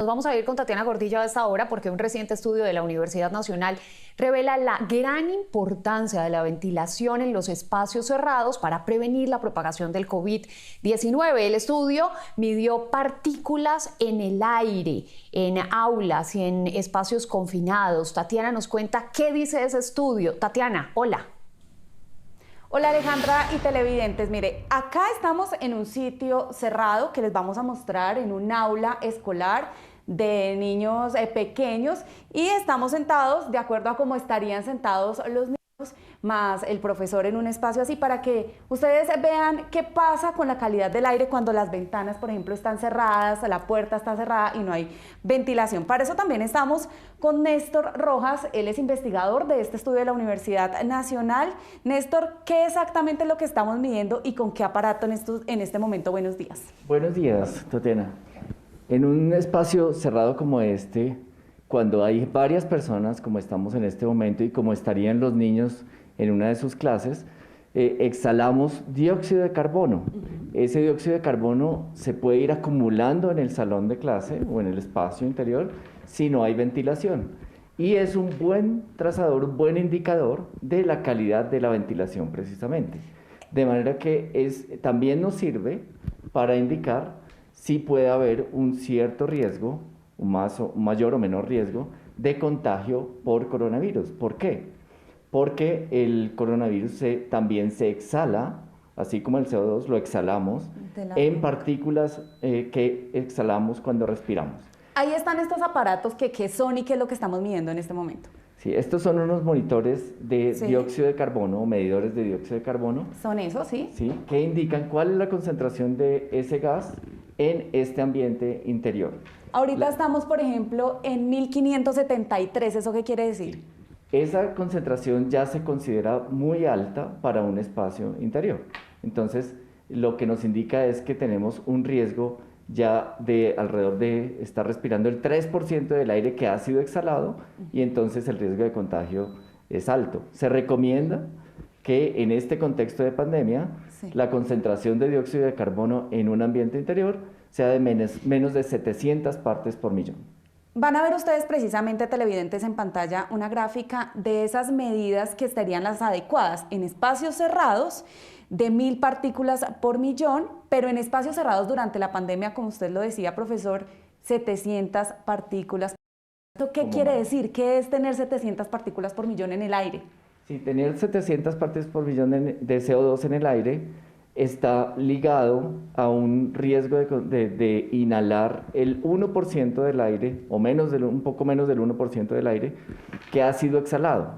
Nos vamos a ir con Tatiana Gordillo a esta hora porque un reciente estudio de la Universidad Nacional revela la gran importancia de la ventilación en los espacios cerrados para prevenir la propagación del COVID-19. El estudio midió partículas en el aire, en aulas y en espacios confinados. Tatiana nos cuenta qué dice ese estudio. Tatiana, hola. Hola Alejandra y televidentes, mire, acá estamos en un sitio cerrado que les vamos a mostrar en un aula escolar de niños pequeños y estamos sentados de acuerdo a cómo estarían sentados los niños más el profesor en un espacio así para que ustedes vean qué pasa con la calidad del aire cuando las ventanas, por ejemplo, están cerradas, la puerta está cerrada y no hay ventilación. Para eso también estamos con Néstor Rojas, él es investigador de este estudio de la Universidad Nacional. Néstor, ¿qué exactamente es lo que estamos midiendo y con qué aparato en este momento? Buenos días. Buenos días, Tatiana. En un espacio cerrado como este, cuando hay varias personas, como estamos en este momento y como estarían los niños en una de sus clases, exhalamos dióxido de carbono. Ese dióxido de carbono se puede ir acumulando en el salón de clase o en el espacio interior si no hay ventilación. Y es un buen trazador, un buen indicador de la calidad de la ventilación precisamente. De manera que también nos sirve para indicar si puede haber un cierto riesgo, un mayor o menor riesgo de contagio por coronavirus. ¿Por qué? Porque el coronavirus también se exhala, así como el CO2 lo exhalamos, en partículas que exhalamos cuando respiramos. Ahí están estos aparatos ¿qué son y qué es lo que estamos midiendo en este momento? Sí, estos son unos monitores de dióxido de carbono, o medidores de dióxido de carbono. ¿Son esos, sí? Sí, que indican cuál es la concentración de ese gas en este ambiente interior. Ahorita estamos, por ejemplo, en 1573, ¿eso qué quiere decir? Esa concentración ya se considera muy alta para un espacio interior. Entonces, lo que nos indica es que tenemos un riesgo ya de alrededor de estar respirando el 3% del aire que ha sido exhalado y entonces el riesgo de contagio es alto. Se recomienda que en este contexto de pandemia la concentración de dióxido de carbono en un ambiente interior sea de menos de 700 partes por millón. Van a ver ustedes precisamente, televidentes, en pantalla una gráfica de esas medidas que estarían las adecuadas en espacios cerrados de 1000 partículas por millón, pero en espacios cerrados durante la pandemia, como usted lo decía, profesor, 700 partículas. ¿Esto qué quiere decir? ¿Qué es tener 700 partículas por millón en el aire? Sí, tener 700 partes por millón de CO2 en el aire está ligado a un riesgo de inhalar el 1% del aire, o un poco menos del 1% del aire, que ha sido exhalado.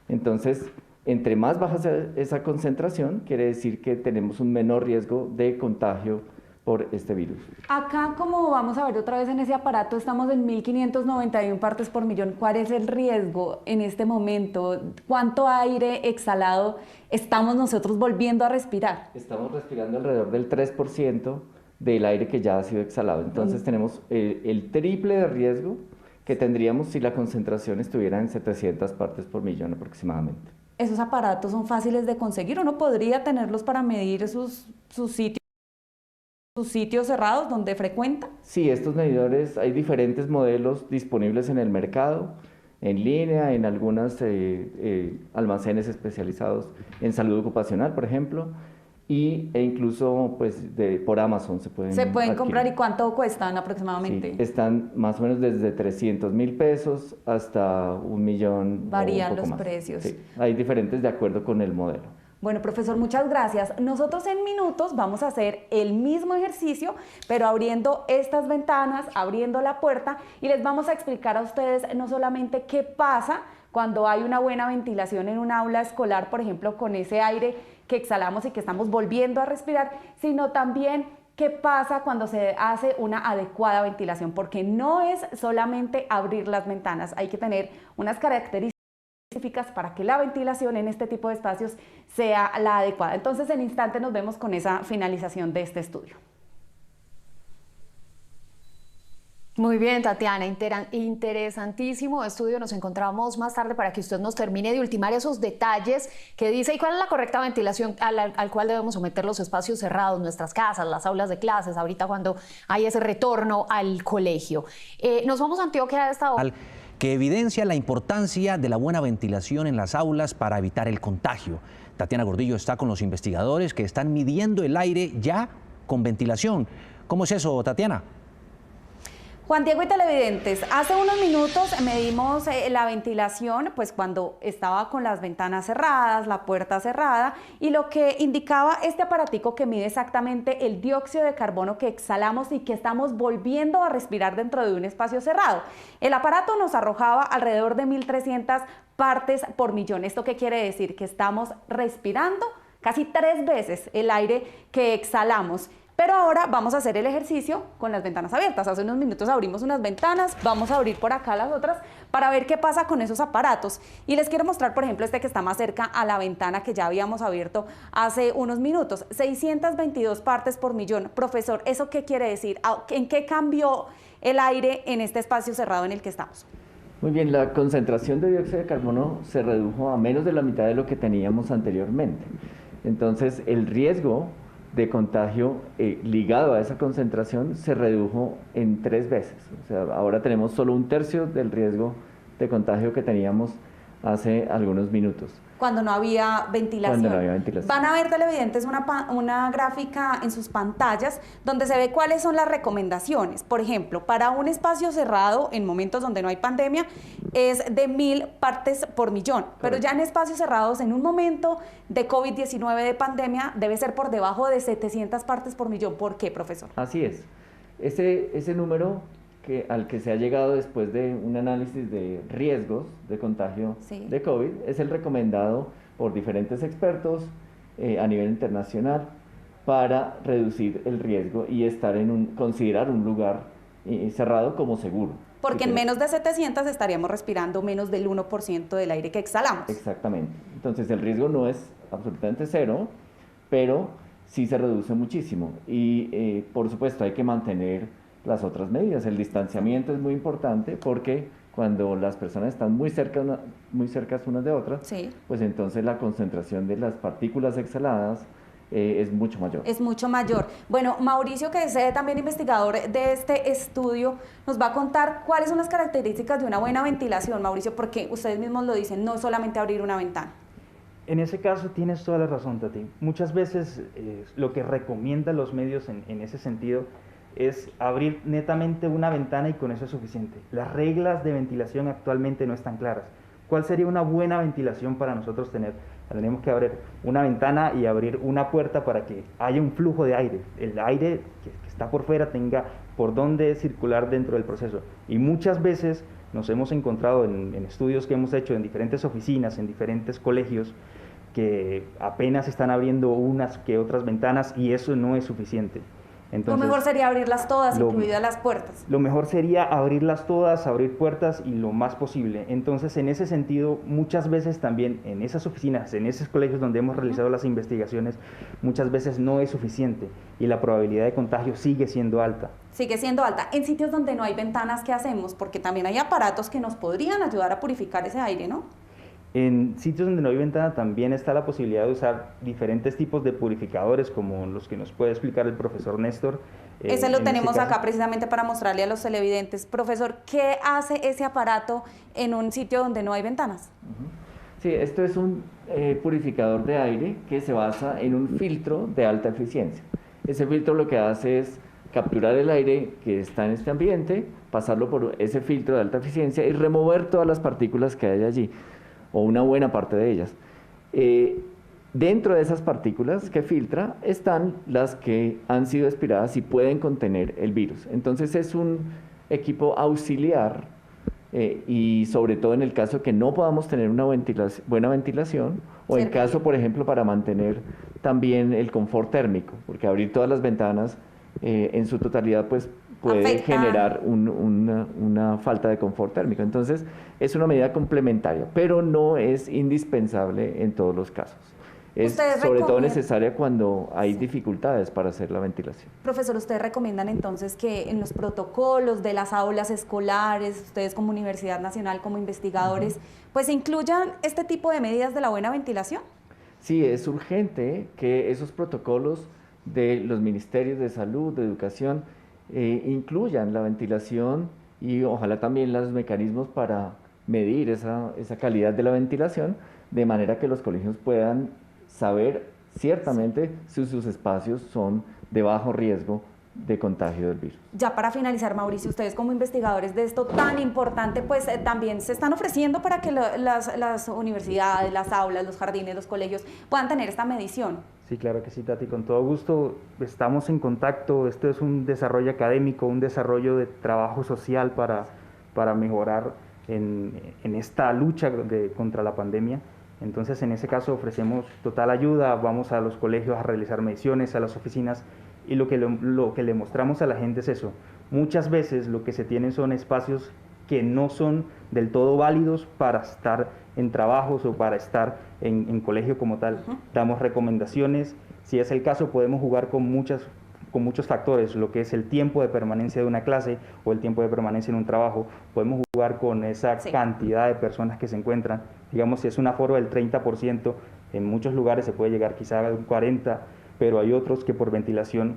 Entonces, entre más baja sea esa concentración, quiere decir que tenemos un menor riesgo de contagio por este virus. Acá, como vamos a ver otra vez en ese aparato, estamos en 1591 partes por millón. ¿Cuál es el riesgo en este momento? ¿Cuánto aire exhalado estamos nosotros volviendo a respirar? Estamos respirando alrededor del 3% del aire que ya ha sido exhalado. Entonces tenemos el triple de riesgo que tendríamos si la concentración estuviera en 700 partes por millón aproximadamente. ¿Esos aparatos son fáciles de conseguir? ¿Uno podría tenerlos para medir sus sitios cerrados donde frecuenta? Sí, estos medidores, hay diferentes modelos disponibles en el mercado, en línea, en algunos almacenes especializados en salud ocupacional, por ejemplo, e incluso pues, por Amazon se pueden comprar. ¿Y cuánto cuestan aproximadamente? Sí, están más o menos desde 300,000 pesos hasta 1.000.000. Varían los precios. Sí, hay diferentes de acuerdo con el modelo. Bueno, profesor, muchas gracias. Nosotros en minutos vamos a hacer el mismo ejercicio, pero abriendo estas ventanas, abriendo la puerta, y les vamos a explicar a ustedes no solamente qué pasa cuando hay una buena ventilación en un aula escolar, por ejemplo, con ese aire que exhalamos y que estamos volviendo a respirar, sino también qué pasa cuando se hace una adecuada ventilación, porque no es solamente abrir las ventanas, hay que tener unas características para que la ventilación en este tipo de espacios sea la adecuada. Entonces, en instante nos vemos con esa finalización de este estudio. Muy bien, Tatiana, interesantísimo estudio. Nos encontramos más tarde para que usted nos termine de ultimar esos detalles que dice y cuál es la correcta ventilación al cual debemos someter los espacios cerrados, nuestras casas, las aulas de clases, ahorita cuando hay ese retorno al colegio. Nos vamos a Antioquia a esta hora. Que evidencia la importancia de la buena ventilación en las aulas para evitar el contagio. Tatiana Gordillo está con los investigadores que están midiendo el aire ya con ventilación. ¿Cómo es eso, Tatiana? Juan Diego y televidentes, hace unos minutos medimos la ventilación, pues cuando estaba con las ventanas cerradas, la puerta cerrada, y lo que indicaba este aparatico que mide exactamente el dióxido de carbono que exhalamos y que estamos volviendo a respirar dentro de un espacio cerrado. El aparato nos arrojaba alrededor de 1.300 partes por millón. ¿Esto qué quiere decir? Que estamos respirando casi 3 veces el aire que exhalamos. Pero ahora vamos a hacer el ejercicio con las ventanas abiertas. Hace unos minutos abrimos unas ventanas, vamos a abrir por acá las otras para ver qué pasa con esos aparatos. Y les quiero mostrar, por ejemplo, este que está más cerca a la ventana que ya habíamos abierto hace unos minutos. 622 partes por millón. Profesor, ¿eso qué quiere decir? ¿En qué cambió el aire en este espacio cerrado en el que estamos? Muy bien, la concentración de dióxido de carbono se redujo a menos de la mitad de lo que teníamos anteriormente. Entonces, el riesgo de contagio ligado a esa concentración se redujo en 3 veces. O sea, ahora tenemos solo 1/3 del riesgo de contagio que teníamos hace algunos minutos. Cuando no había ventilación. Cuando no había ventilación. Van a ver, televidentes, una gráfica en sus pantallas donde se ve cuáles son las recomendaciones. Por ejemplo, para un espacio cerrado, en momentos donde no hay pandemia, es de 1.000 partes por millón. Correcto. Pero ya en espacios cerrados, en un momento de COVID-19 de pandemia, debe ser por debajo de 700 partes por millón. ¿Por qué, profesor? Así es. Ese número al que se ha llegado después de un análisis de riesgos de contagio de COVID es el recomendado por diferentes expertos a nivel internacional para reducir el riesgo y considerar un lugar cerrado como seguro. Porque en menos de 700 estaríamos respirando menos del 1% del aire que exhalamos. Exactamente. Entonces el riesgo no es absolutamente cero, pero sí se reduce muchísimo. Y por supuesto hay que mantener las otras medidas. El distanciamiento es muy importante porque cuando las personas están muy cerca unas de otras, pues entonces la concentración de las partículas exhaladas es mucho mayor. Es mucho mayor. Bueno, Mauricio, que es también investigador de este estudio, nos va a contar cuáles son las características de una buena ventilación, Mauricio, porque ustedes mismos lo dicen, no solamente abrir una ventana. En ese caso tienes toda la razón, Tati. Muchas veces lo que recomiendan los medios en ese sentido es abrir netamente una ventana y con eso es suficiente. Las reglas de ventilación actualmente no están claras. ¿Cuál sería una buena ventilación para nosotros tener? Tenemos que abrir una ventana y abrir una puerta para que haya un flujo de aire. El aire que está por fuera tenga por dónde circular dentro del proceso. Y muchas veces nos hemos encontrado en estudios que hemos hecho en diferentes oficinas, en diferentes colegios, que apenas están abriendo unas que otras ventanas y eso no es suficiente. Entonces, lo mejor sería abrirlas todas, incluidas las puertas. Lo mejor sería abrirlas todas, abrir puertas y lo más posible. Entonces, en ese sentido, muchas veces también en esas oficinas, en esos colegios donde hemos realizado las investigaciones, muchas veces no es suficiente y la probabilidad de contagio sigue siendo alta. Sigue siendo alta. En sitios donde no hay ventanas, ¿qué hacemos? Porque también hay aparatos que nos podrían ayudar a purificar ese aire, ¿no? En sitios donde no hay ventana también está la posibilidad de usar diferentes tipos de purificadores como los que nos puede explicar el profesor Néstor. Ese lo tenemos acá precisamente para mostrarle a los televidentes. Profesor, ¿qué hace ese aparato en un sitio donde no hay ventanas? Sí, esto es un purificador de aire que se basa en un filtro de alta eficiencia. Ese filtro lo que hace es capturar el aire que está en este ambiente, pasarlo por ese filtro de alta eficiencia y remover todas las partículas que hay allí, o una buena parte de ellas. Dentro de esas partículas que filtra están las que han sido expiradas y pueden contener el virus. Entonces es un equipo auxiliar y sobre todo en el caso que no podamos tener una buena ventilación o en caso, por ejemplo, para mantener también el confort térmico, porque abrir todas las ventanas en su totalidad pues puede generar una falta de confort térmico. Entonces, es una medida complementaria, pero no es indispensable en todos los casos. es sobre todo necesaria cuando hay dificultades para hacer la ventilación. Profesor, ¿ustedes recomiendan entonces que en los protocolos de las aulas escolares, ustedes como Universidad Nacional, como investigadores, pues incluyan este tipo de medidas de la buena ventilación? Sí, es urgente que esos protocolos de los ministerios de salud, de educación, incluyan la ventilación y ojalá también los mecanismos para medir esa calidad de la ventilación, de manera que los colegios puedan saber ciertamente si sus espacios son de bajo riesgo de contagio del virus. Ya para finalizar, Mauricio, ustedes como investigadores de esto tan importante, pues también se están ofreciendo para que las universidades, las aulas, los jardines, los colegios puedan tener esta medición. Sí, claro que sí, Tati, con todo gusto estamos en contacto. Esto es un desarrollo académico, un desarrollo de trabajo social para mejorar en esta lucha contra la pandemia. Entonces, en ese caso ofrecemos total ayuda, vamos a los colegios a realizar mediciones, a las oficinas, y lo que le mostramos a la gente es eso. Muchas veces lo que se tienen son espacios que no son del todo válidos para estar en trabajos o para estar en colegio como tal. Damos recomendaciones, si es el caso podemos jugar con muchos factores, lo que es el tiempo de permanencia de una clase o el tiempo de permanencia en un trabajo, podemos jugar con esa cantidad de personas que se encuentran. Digamos, si es un aforo del 30%, en muchos lugares se puede llegar quizá a un 40%, pero hay otros que por ventilación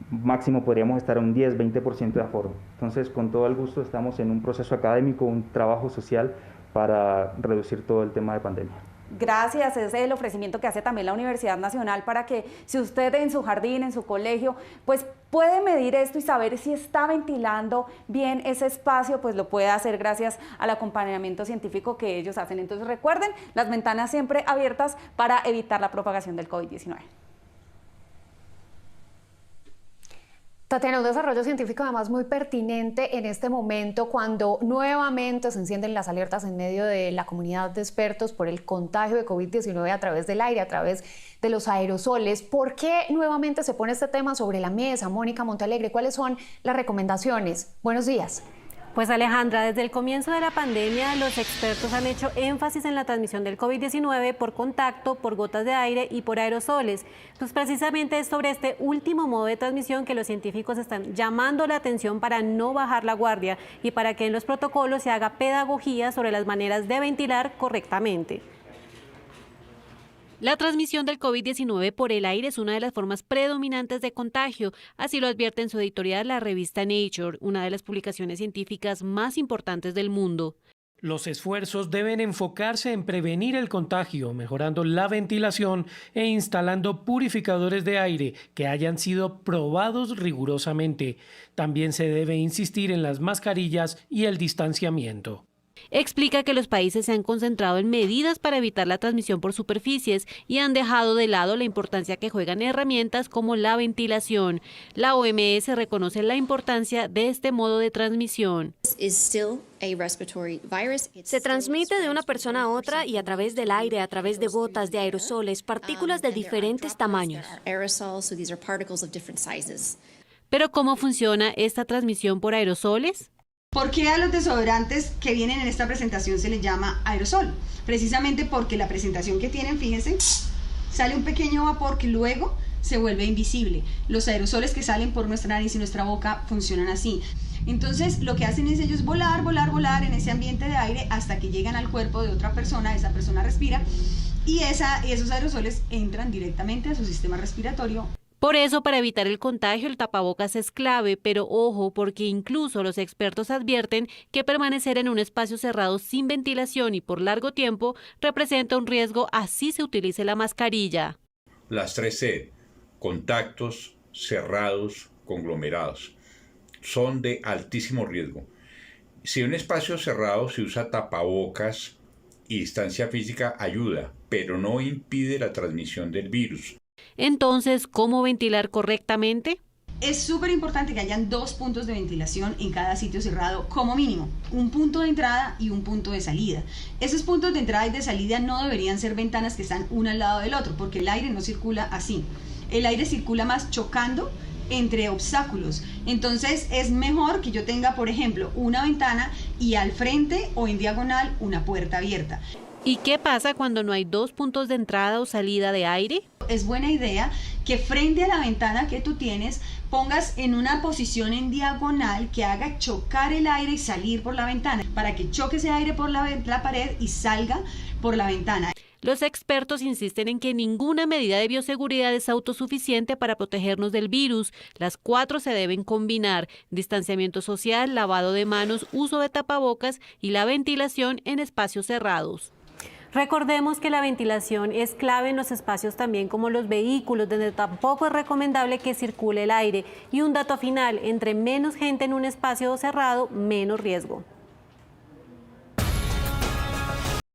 máximo podríamos estar a un 10-20% de aforo. Entonces, con todo el gusto estamos en un proceso académico, un trabajo social para reducir todo el tema de pandemia. Gracias, es el ofrecimiento que hace también la Universidad Nacional para que si usted en su jardín, en su colegio, pues puede medir esto y saber si está ventilando bien ese espacio, pues lo puede hacer gracias al acompañamiento científico que ellos hacen. Entonces recuerden, las ventanas siempre abiertas para evitar la propagación del COVID-19. Tatiana, un desarrollo científico además muy pertinente en este momento cuando nuevamente se encienden las alertas en medio de la comunidad de expertos por el contagio de COVID-19 a través del aire, a través de los aerosoles. ¿Por qué nuevamente se pone este tema sobre la mesa? Mónica Montealegre, ¿cuáles son las recomendaciones? Buenos días. Pues Alejandra, desde el comienzo de la pandemia los expertos han hecho énfasis en la transmisión del COVID-19 por contacto, por gotas de aire y por aerosoles. Pues precisamente es sobre este último modo de transmisión que los científicos están llamando la atención para no bajar la guardia y para que en los protocolos se haga pedagogía sobre las maneras de ventilar correctamente. La transmisión del COVID-19 por el aire es una de las formas predominantes de contagio, así lo advierte en su editorial la revista Nature, una de las publicaciones científicas más importantes del mundo. Los esfuerzos deben enfocarse en prevenir el contagio, mejorando la ventilación e instalando purificadores de aire que hayan sido probados rigurosamente. También se debe insistir en las mascarillas y el distanciamiento. Explica que los países se han concentrado en medidas para evitar la transmisión por superficies y han dejado de lado la importancia que juegan herramientas como la ventilación. La OMS reconoce la importancia de este modo de transmisión. Se transmite de una persona a otra y a través del aire, a través de gotas de aerosoles, partículas de diferentes tamaños. ¿Pero cómo funciona esta transmisión por aerosoles? ¿Por qué a los desodorantes que vienen en esta presentación se les llama aerosol? Precisamente porque la presentación que tienen, fíjense, sale un pequeño vapor que luego se vuelve invisible. Los aerosoles que salen por nuestra nariz y nuestra boca funcionan así. Entonces lo que hacen es ellos volar en ese ambiente de aire hasta que llegan al cuerpo de otra persona, esa persona respira y esos aerosoles entran directamente a su sistema respiratorio. Por eso, para evitar el contagio, el tapabocas es clave, pero ojo, porque incluso los expertos advierten que permanecer en un espacio cerrado sin ventilación y por largo tiempo representa un riesgo, así se utilice la mascarilla. Las 3C, contactos, cerrados, conglomerados, son de altísimo riesgo. Si en un espacio cerrado se usa tapabocas y distancia física, ayuda, pero no impide la transmisión del virus. Entonces, ¿cómo ventilar correctamente? Es súper importante que hayan 2 puntos de ventilación en cada sitio cerrado como mínimo, un punto de entrada y un punto de salida. Esos puntos de entrada y de salida no deberían ser ventanas que están una al lado del otro, porque el aire no circula así. El aire circula más chocando entre obstáculos. Entonces es mejor que yo tenga, por ejemplo, una ventana y al frente o en diagonal una puerta abierta. ¿Y qué pasa cuando no hay 2 puntos de entrada o salida de aire? Es buena idea que frente a la ventana que tú tienes pongas en una posición en diagonal que haga chocar el aire y salir por la ventana, para que choque ese aire por la pared y salga por la ventana. Los expertos insisten en que ninguna medida de bioseguridad es autosuficiente para protegernos del virus. Las 4 se deben combinar: distanciamiento social, lavado de manos, uso de tapabocas y la ventilación en espacios cerrados. Recordemos que la ventilación es clave en los espacios también como los vehículos, donde tampoco es recomendable que circule el aire. Y un dato final: entre menos gente en un espacio cerrado, menos riesgo.